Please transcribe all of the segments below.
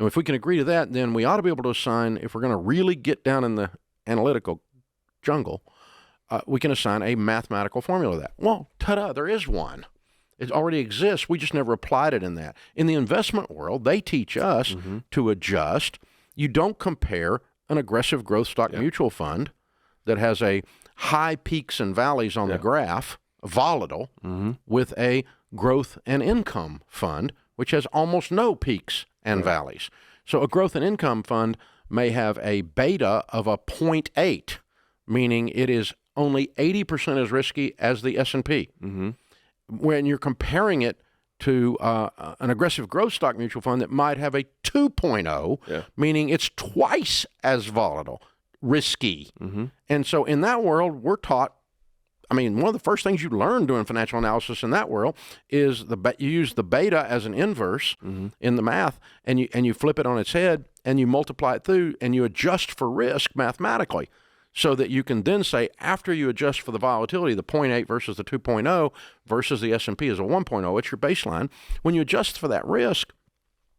And if we can agree to that, then we ought to be able to assign, if we're going to really get down in the analytical jungle, we can assign a mathematical formula to that. Well, ta-da, there is one. It already exists. We just never applied it in that. In the investment world, they teach us to adjust. You don't compare an aggressive growth stock mutual fund that has a high peaks and valleys on the graph, volatile, with a growth and income fund, which has almost no peaks and valleys. So a growth and income fund may have a beta of a 0.8, meaning it is only 80% as risky as the S&P. When you're comparing it to an aggressive growth stock mutual fund that might have a 2.0, meaning it's twice as volatile, risky. And so in that world, we're taught, I mean, one of the first things you learn doing financial analysis in that world is you use the beta as an inverse in the math, and you flip it on its head, and you multiply it through, and you adjust for risk mathematically, so that you can then say, after you adjust for the volatility, the 0.8 versus the 2.0 versus the S&P is a 1.0, it's your baseline. When you adjust for that risk,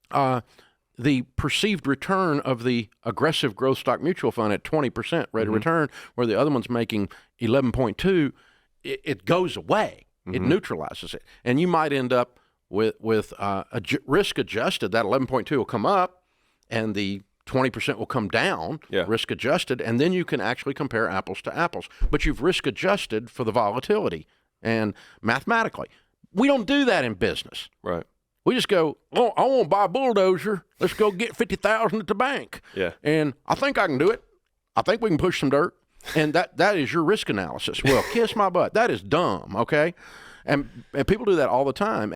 the perceived return of the aggressive growth stock mutual fund at 20% rate of return, where the other one's making 11.2, it goes away. It neutralizes it. And you might end up with risk adjusted, that 11.2 will come up, and the 20% will come down, risk adjusted, and then you can actually compare apples to apples. But you've risk adjusted for the volatility and mathematically. We don't do that in business. Right. We just go, oh, I want to buy a bulldozer. Let's go get $50,000 at the bank. And I think I can do it. I think we can push some dirt. And that is your risk analysis. Well, kiss my butt. That is dumb, okay? And people do that all the time.